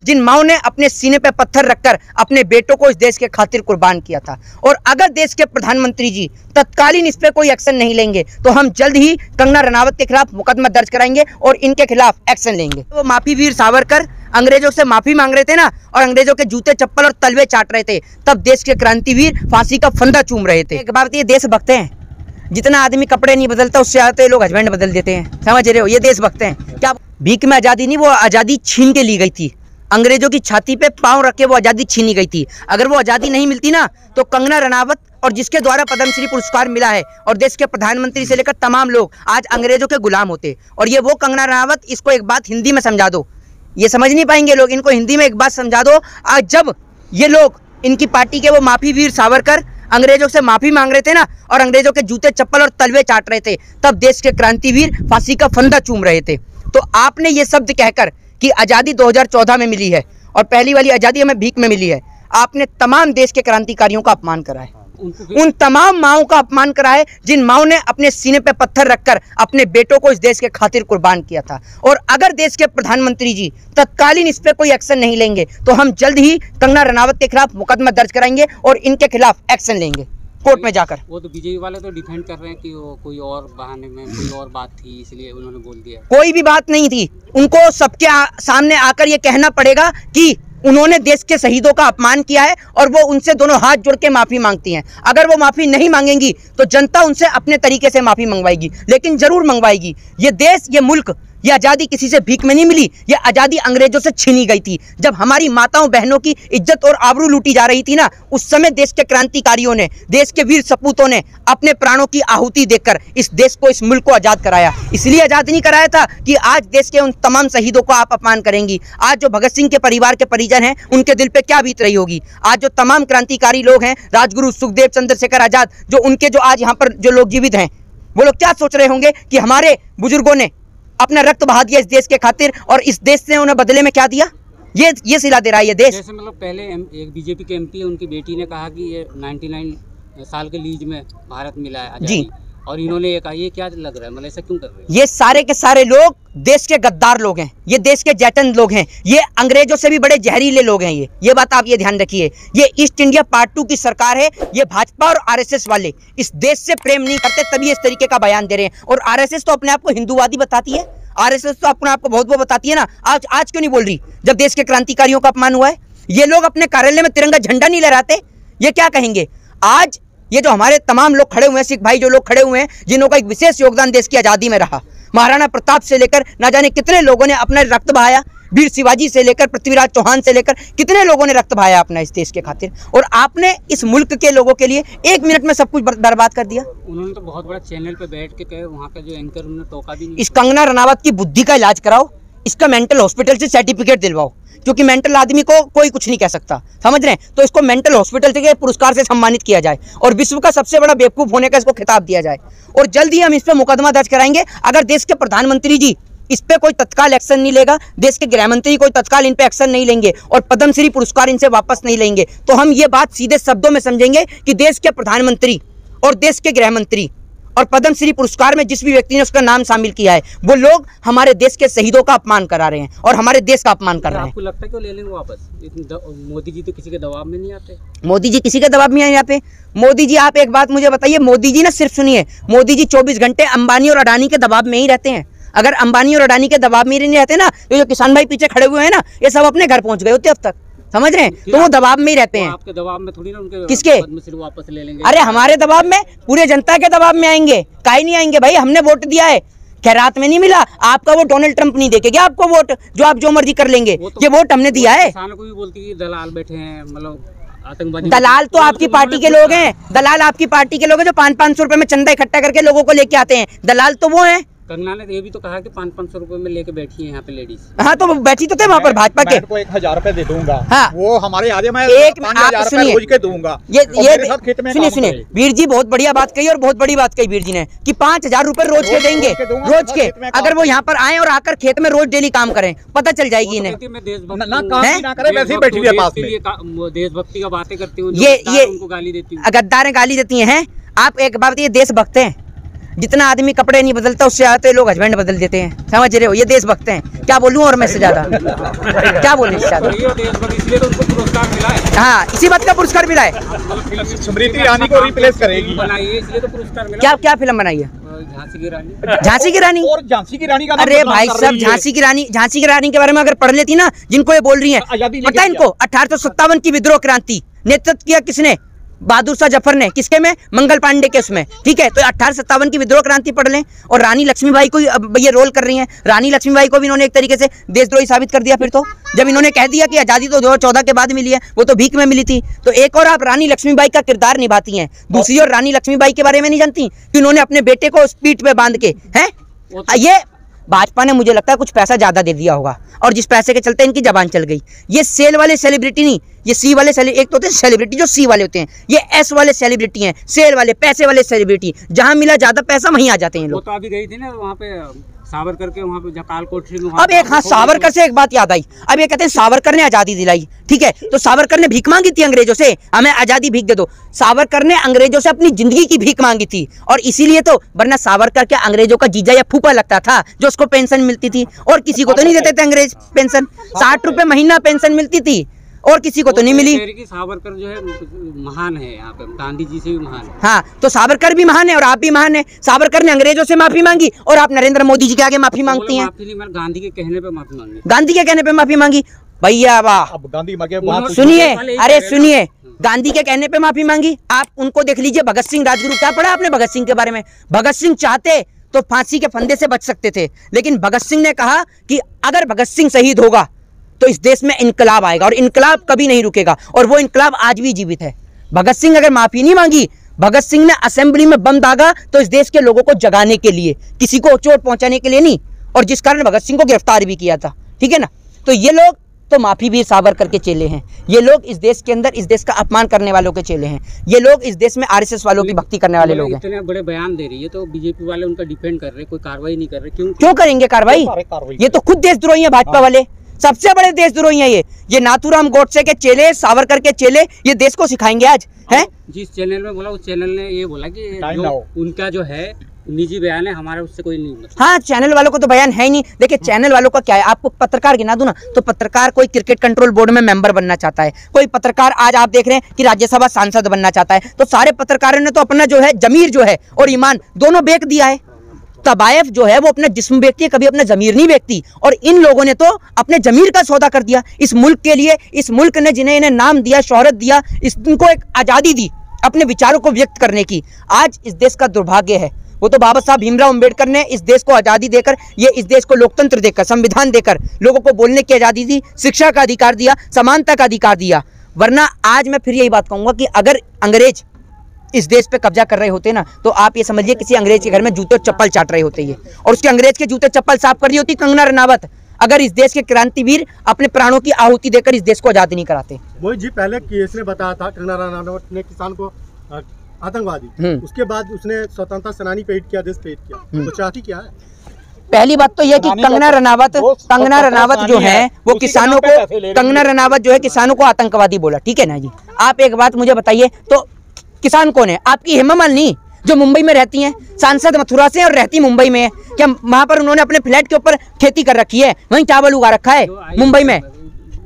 जिन माओ ने अपने सीने पे पत्थर रखकर अपने बेटों को इस देश के खातिर कुर्बान किया था। और अगर देश के प्रधानमंत्री जी तत्कालीन इस पे कोई एक्शन नहीं लेंगे तो हम जल्द ही कंगना रनावत के खिलाफ मुकदमा दर्ज कराएंगे और इनके खिलाफ एक्शन लेंगे। वो माफी वीर सावरकर अंग्रेजों से माफी मांग रहे थे ना, और अंग्रेजों के जूते चप्पल और तलवे चाट रहे थे, तब देश के क्रांतिवीर फांसी का फंदा चूम रहे थे। एक बात ये देशभक्त हैं, जितना आदमी कपड़े नहीं बदलता उससे आते लोग हस्बैंड बदल देते हैं, समझ रहे हो? ये देशभक्त हैं। क्या भीख में आज़ादी नहीं, वो आज़ादी छीन के ली गई थी। अंग्रेजों की छाती पे पांव रख के वो आज़ादी छीनी गई थी। अगर वो आज़ादी नहीं मिलती ना तो कंगना रनावत और जिसके द्वारा पद्मश्री पुरस्कार मिला है और देश के प्रधानमंत्री से लेकर तमाम लोग आज अंग्रेजों के गुलाम होते। और ये वो कंगना रनावत, इसको एक बात हिंदी में समझा दो, ये समझ नहीं पाएंगे लोग, इनको हिंदी में एक बात समझा दो। आज जब ये लोग इनकी पार्टी के वो माफी वीर सावरकर अंग्रेजों से माफी मांग रहे थे ना, और अंग्रेजों के जूते चप्पल और तलवे चाट रहे थे, तब देश के क्रांतिवीर फांसी का फंदा चूम रहे थे। तो आपने ये शब्द कहकर कि आज़ादी 2014 में मिली है और पहली वाली आज़ादी हमें भीख में मिली है, आपने तमाम देश के क्रांतिकारियों का अपमान करा है, उन तमाम माओं का अपमान करा है जिन माओं ने अपने सीने पे पत्थर रखकर अपने बेटों को इस देश के खातिर कुर्बान किया था। और अगर देश के प्रधानमंत्री जी तत्कालीन इस पे कोई एक्शन नहीं लेंगे तो हम जल्द ही कंगना रनावत के खिलाफ मुकदमा दर्ज कराएंगे और इनके खिलाफ एक्शन लेंगे कोर्ट में जाकर। वो तो बीजेपी वाले तो डिफेंड कर रहे हैं कि वो कोई और बहाने में कोई और बात थी इसलिए उन्होंने बोल दिया। कोई भी बात नहीं थी, उनको सबके सामने आकर ये कहना पड़ेगा कि उन्होंने देश के शहीदों का अपमान किया है और वो उनसे दोनों हाथ जोड़ के माफी मांगती हैं। अगर वो माफी नहीं मांगेंगी तो जनता उनसे अपने तरीके से माफी मंगवाएगी, लेकिन जरूर मंगवाएगी। ये देश, ये मुल्क, ये आज़ादी किसी से भीख में नहीं मिली, ये आज़ादी अंग्रेजों से छीनी गई थी। जब हमारी माताओं बहनों की इज्जत और आबरू लूटी जा रही थी ना, उस समय देश के क्रांतिकारियों ने, देश के वीर सपूतों ने अपने प्राणों की आहुति देकर इस देश को, इस मुल्क को आज़ाद कराया। इसलिए आज़ाद नहीं कराया था कि आज देश के उन तमाम शहीदों को आप अपमान करेंगी। आज जो भगत सिंह के परिवार के परिजन हैं, उनके दिल पे क्या बीत रही होगी। आज जो तमाम क्रांतिकारी लोग हैं, राजगुरु सुखदेव चंद्रशेखर आज़ाद, जो उनके जो आज यहाँ पर जो लोग जीवित हैं, वो लोग क्या सोच रहे होंगे कि हमारे बुजुर्गों ने अपना रक्त बहा दिया इस देश के खातिर और इस देश ने उन्हें बदले में क्या दिया। ये सिला दे रहा है ये देश। जैसे मतलब पहले एक बीजेपी के एमपी, उनकी बेटी ने कहा कि ये 99 साल के लीज में भारत मिला है आजादी, और इन्होंने ये कहा, ये क्या लग रहा है, मतलब ऐसा क्यों कर रहे हैं? ये सारे के सारे लोग देश के गद्दार लोग हैं, ये देश के जैतन लोग हैं, ये अंग्रेजों से भी बड़े जहरीले लोग हैं। ये बात आप ये ध्यान रखिए। ये ईस्ट इंडिया पार्ट 2 की सरकार है। ये भाजपा और आरएसएस वाले इस देश से प्रेम नहीं करते, तभी इस तरीके का बयान दे रहे हैं। और आरएसएस तो अपने आप को हिंदूवादी बताती है, आरएसएस तो अपने आप को बहुत वो बताती है ना। आज क्यों नहीं बोल रही जब देश के क्रांतिकारियों का अपमान हुआ है? ये लोग अपने कार्यालय में तिरंगा झंडा नहीं लहराते, ये क्या कहेंगे? आज ये जो हमारे तमाम लोग खड़े हुए हैं, सिख भाई जो लोग खड़े हुए हैं, जिन्हों का एक विशेष योगदान देश की आज़ादी में रहा, महाराणा प्रताप से लेकर ना जाने कितने लोगों ने अपना रक्त बहाया, वीर शिवाजी से लेकर पृथ्वीराज चौहान से लेकर कितने लोगों ने रक्त बहाया अपना इस देश के खातिर, और आपने इस मुल्क के लोगों के लिए 1 मिनट में सब कुछ बर्बाद कर दिया। उन्होंने तो बहुत बड़ा चैनल पे बैठ के कहे, वहाँ का जो एंकर उन्होंने टोका भी नहीं। इस कंगना रनावत की बुद्धि का इलाज कराओ, इसका मेंटल हॉस्पिटल से सर्टिफिकेट दिलवाओ, क्योंकि मेंटल आदमी को कोई कुछ नहीं कह सकता, समझ रहे हैं? तो इसको मेंटल हॉस्पिटल से पुरस्कार से सम्मानित किया जाए और विश्व का सबसे बड़ा बेवकूफ़ होने का इसको खिताब दिया जाए। और जल्द ही हम इस पर मुकदमा दर्ज कराएंगे। अगर देश के प्रधानमंत्री जी इस पे कोई तत्काल एक्शन नहीं लेगा, देश के गृह मंत्री कोई तत्काल इन पे एक्शन नहीं लेंगे और पद्मश्री पुरस्कार इनसे वापस नहीं लेंगे, तो हम ये बात सीधे शब्दों में समझेंगे कि देश के प्रधानमंत्री और देश के गृह मंत्री और पद्मश्री पुरस्कार में जिस भी व्यक्ति ने उसका नाम शामिल किया है, वो लोग हमारे देश के शहीदों का अपमान करा रहे हैं और हमारे देश का अपमान कर रहे हैं। आपको लगता है कि ले लेंगे वापस? मोदी जी तो किसी के दबाव में नहीं आते। मोदी जी किसी के दबाव में यहाँ पे? मोदी जी, आप एक बात मुझे बताइए, मोदी जी ना सिर्फ सुनिए, मोदी जी 24 घंटे अंबानी और अडानी के दबाव में ही रहते हैं। अगर अंबानी और अडानी के दबाव में ही नहीं रहते ना, तो जो किसान भाई पीछे खड़े हुए हैं ना, ये सब अपने घर पहुंच गए होते अब तक, समझ रहे हैं? तो वो दबाव में ही रहते हैं। आपके दबाव में थोड़ी ना उनके किसके वापस ले लेंगे? अरे हमारे दबाव में, पूरे जनता के दबाव में आएंगे। काहे नहीं आएंगे भाई? हमने वोट दिया है, खैरात में नहीं मिला आपका वोट। डोनाल्ड ट्रंप नहीं देखेगा आपको वोट, जो आप जो मर्जी कर लेंगे। ये वोट हमने दिया है। किसानों को भी बोलती है दलाल बैठे हैं, मतलब आतंकवादी। दलाल तो आपकी पार्टी के लोग हैं, दलाल आपकी पार्टी के लोग हैं जो 500-500 रुपए में चंदा इकट्ठा करके लोगों को लेके आते हैं। दलाल तो वो हैं। कंगना ने ये भी तो कहा कि 500-500 रुपए में लेके बैठी है यहाँ पे लेडीज। हाँ, तो बैठी तो थे वहाँ पर भाजपा के। को 1000 रुपए दे दूंगा। हाँ, वो हमारे आगे मैं 5000 रुपए रोज के दूंगा। ये सुनिए वीर जी, बहुत बढ़िया बात कही और बहुत बड़ी बात कही वीर जी ने कि 5000 रुपए रोज के देंगे, रोज के। अगर वो यहाँ पर आए और आकर खेत में रोज डेली काम करें, पता चल जाएगी इन्हें। देशभक्ति का बातें करती हूँ, ये उनको गाली देती हूँ। गद्दारें गाली देती हैं। आप एक बात बताइए, देशभक्त हैं जितना आदमी कपड़े नहीं बदलता उससे ज्यादा तो लोग हस्बैंड बदल देते हैं, समझ रहे हो। ये देशभक्त हैं, क्या बोलूं और मैं इससे ज्यादा क्या बोलूं इससे ज्यादा। हाँ, इसी बात का पुरस्कार मिला है। स्मृति ईरानी को रिप्लेस करेगी, इसलिए तो पुरस्कार मिला। क्या फिल्म बनाई है? झांसी की रानी। झांसी की रानी और झांसी की रानी का नाम अरे भाई साहब, झांसी की रानी के बारे में अगर पढ़ लेती ना, जिनको ये बोल रही है, पता है इनको 1857 की विद्रोह क्रांति नेतृत्व किया किसने? बहादुर शाह जफर ने। किसके में? मंगल पांडे के उसमें, ठीक है। तो 1857 की विद्रोह क्रांति पढ़ लें। और रानी लक्ष्मीबाई को ये रोल कर रही हैं। रानी लक्ष्मीबाई को भी इन्होंने एक तरीके से देशद्रोही साबित कर दिया। फिर तो जब इन्होंने कह दिया कि आज़ादी तो 2014 के बाद मिली है, वो तो भीख में मिली थी। तो एक और आप रानी लक्ष्मीबाई का किरदार निभाती हैं, दूसरी ओर रानी लक्ष्मीबाई के बारे में नहीं जानती कि उन्होंने अपने बेटे को पीठ पे बांध के हैं। ये भाजपा ने मुझे लगता है कुछ पैसा ज्यादा दे दिया होगा, और जिस पैसे के चलते इनकी जबान चल गई। ये सेल वाले सेलिब्रिटी नहीं, ये सी वाले एक तो होते हैं सेलिब्रिटी जो सी वाले होते हैं, ये एस वाले सेलिब्रिटी हैं, सेल वाले, पैसे वाले सेलिब्रिटी। जहां मिला ज्यादा पैसा वहीं आ जाते हैं लोग। वो तो अभी गई थी ना वहाँ पे सावरकर के, वहाँ पे जकाल कोठरी में। अब एक हाँ, सावरकर से एक बात याद आई। अब ये कहते हैं सावरकर ने आजादी दिलाई, ठीक है। तो सावरकर ने भीख मांगी थी अंग्रेजों से, हमें आजादी भीख दे दो। सावरकर ने अंग्रेजों से अपनी जिंदगी की भीख मांगी थी, और इसीलिए तो, वरना सावरकर के अंग्रेजों का जीजा या फूफा लगता था जो उसको पेंशन मिलती थी, और किसी को तो नहीं देते थे अंग्रेज पेंशन। 60 रुपए महीना पेंशन मिलती थी, और किसी को तो नहीं मिली। सावरकर जो है महान है, यहाँ पे गांधी जी से भी महान है। हाँ, तो सावरकर भी महान है और आप भी महान है। सावरकर ने अंग्रेजों से माफी मांगी, और आप नरेंद्र मोदी जी के आगे माफी मांगती हैं। गांधी के कहने पे माफी मांगी, गांधी के कहने पे माफी मांगी। भैया वाह, सुनिए, अरे सुनिए, गांधी के कहने पे माफी मांगी। आप उनको देख लीजिए, भगत सिंह राजगुरु, क्या पढ़ा आपने भगत सिंह के बारे में? भगत सिंह चाहते तो फांसी के फंदे से बच सकते थे, लेकिन भगत सिंह ने कहा कि अगर भगत सिंह शहीद होगा तो इस देश में इनकलाब आएगा, और इनकलाब कभी नहीं रुकेगा, और वो इनकलाब आज भी जीवित है। भगत सिंह अगर माफी नहीं मांगी, भगत सिंह ने असेंबली में बम दागा तो इस देश के लोगों को जगाने के लिए, किसी को चोट पहुंचाने के लिए नहीं, और जिस कारण भगत सिंह को गिरफ्तार भी किया था, ठीक है ना। तो ये लोग तो माफी भी सावरकर के चेले हैं। ये लोग इस देश के अंदर इस देश का अपमान करने वालों के चेले हैं। ये लोग इस देश में आरएसएस वालों की भक्ति करने वाले लोग हैं। इतने बड़े बयान दे रही है तो बीजेपी वाले उनका डिफेंड कर रहे, कोई कार्रवाई नहीं कर रहे। क्यों करेंगे कार्रवाई? ये तो खुद देशद्रोही है भाजपा वाले, सबसे बड़े देशद्रोही हैं ये नाथूराम गोडसे के चेले, सावरकर के चेले, ये देश को सिखाएंगे आज हैं। जिस चैनल में बोला, उस चैनल ने ये बोला कि जो उनका जो है निजी बयान है, हमारा उससे कोई नहीं। हाँ, चैनल वालों को तो बयान है ही नहीं। देखिए, चैनल वालों का क्या है, आपको पत्रकार गिना दूं ना, तो पत्रकार कोई क्रिकेट कंट्रोल बोर्ड में मेंबर बनना चाहता है, कोई पत्रकार आज आप देख रहे हैं कि राज्यसभा सांसद बनना चाहता है। तो सारे पत्रकारों ने तो अपना जो है जमीर जो है और ईमान दोनों बेच दिया है। तबायफ जो है वो अपना जिस्म बेचती है, कभी अपना जमीर नहीं बेचती, और इन लोगों ने तो अपने जमीर का सौदा कर दिया इस मुल्क के लिए। इस मुल्क ने जिन्हें इन्हें नाम दिया, शोहरत दिया, इनको एक आज़ादी दी अपने विचारों को व्यक्त करने की। आज इस देश का दुर्भाग्य है, वो तो बाबा साहब भीमराव अंबेडकर ने इस देश को आज़ादी देकर, ये इस देश को लोकतंत्र देकर, संविधान देकर, लोगों को बोलने की आज़ादी दी, शिक्षा का अधिकार दिया, समानता का अधिकार दिया। वरना आज मैं फिर यही बात कहूँगा कि अगर अंग्रेज इस देश पे कब्जा कर रहे होते ना, तो आप ये समझिए किसी अंग्रेज के घर में जूते और चप्पल चाट रहे होते ये, और उसके अंग्रेज के जूते चप्पल साफ कर रही होती कंगना रनावत, अगर इस देश के क्रांतिवीर अपने प्राणों की आहुति देकर इस देश को आजाद नहीं कराते। मोहित जी, पहले केस ने बताया था कंगना रनावत ने किसान को आतंकवादी, उसके बाद उसने स्वतंत्रता सेनानी पे हिट किया, देश पे हिट किया, तो चाहती क्या है? पहली बात तो यह कि कंगना रनावत जो है वो किसानों को, कंगना रनावत जो है किसानों को आतंकवादी बोला, ठीक है ना जी। आप एक बात मुझे बताइए, तो किसान कौन है? आपकी हेमा मालिनी जो मुंबई में रहती हैं, सांसद मथुरा से और रहती मुंबई में है। क्या वहां पर उन्होंने अपने फ्लैट के ऊपर खेती कर रखी है, वहीं चावल उगा रखा है मुंबई में?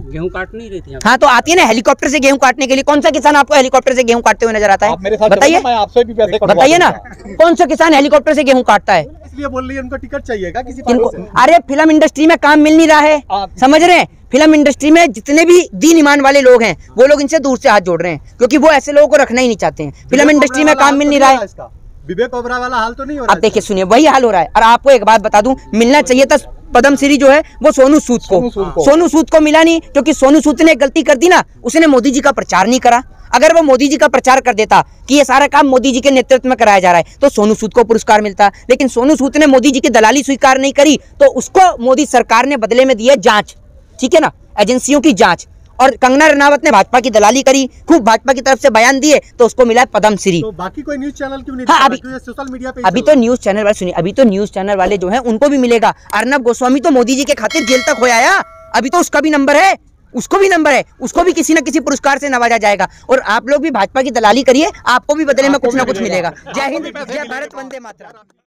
गेहूं काट नहीं रही थी। हाँ, तो आती है ना हेलीकॉप्टर से गेहूं काटने के लिए। कौन सा किसान आपको हेलीकॉप्टर से गेहूं काटते हुए नजर आता है? बताइए, बताइए ना, कौन सा किसान हेलीकॉप्टर से गेहूं काटता है? इसलिए बोल रही है उनको टिकट चाहिएगा किसी से। अरे फिल्म इंडस्ट्री में काम मिल नहीं रहा है, समझ रहे हैं? फिल्म इंडस्ट्री में जितने भी दीन ईमान वाले लोग हैं वो लोग इनसे दूर से हाथ जोड़ रहे हैं, क्योंकि वो ऐसे लोगों को रखना ही नहीं चाहते हैं। फिल्म इंडस्ट्री में काम मिल नहीं रहा है। विवेक ओबराय वाला हाल तो नहीं हो रहा? आप देखिए, सुनिए, वही हाल हो रहा है। और आपको एक बात बता दूं, मिलना चाहिए था पद्मश्री जो है वो सोनू सूद को। सोनू सूद को मिला नहीं, क्योंकि सोनू सूद ने गलती कर दी ना, उसने मोदी जी का प्रचार नहीं करा। अगर वो मोदी जी का प्रचार कर देता कि ये सारा काम मोदी जी के नेतृत्व में कराया जा रहा है, तो सोनू सूद को पुरस्कार मिलता। लेकिन सोनू सूद ने मोदी जी की दलाली स्वीकार नहीं करी, तो उसको मोदी सरकार ने बदले में दी है जांच, ठीक है ना, एजेंसियों की जांच। और कंगना रनावत ने भाजपा की दलाली करी, खूब भाजपा की तरफ से बयान दिए, तो उसको मिला पद्मश्री। तो बाकी कोई न्यूज चैनल क्यों नहीं? हाँ, सोशल मीडिया पे अभी तो न्यूज चैनल वाले, सुनिए, अभी तो न्यूज चैनल वाले जो हैं उनको भी मिलेगा। अर्नब गोस्वामी तो मोदी जी के खातिर जेल तक हो आया, अभी तो उसका भी नंबर है, उसको भी नंबर है, उसको भी किसी न किसी पुरस्कार से नवाजा जाएगा। और आप लोग भी भाजपा की दलाली करिए, आपको भी बदले में कुछ ना कुछ मिलेगा। जय हिंद, जय भारत, वंदे मातरम।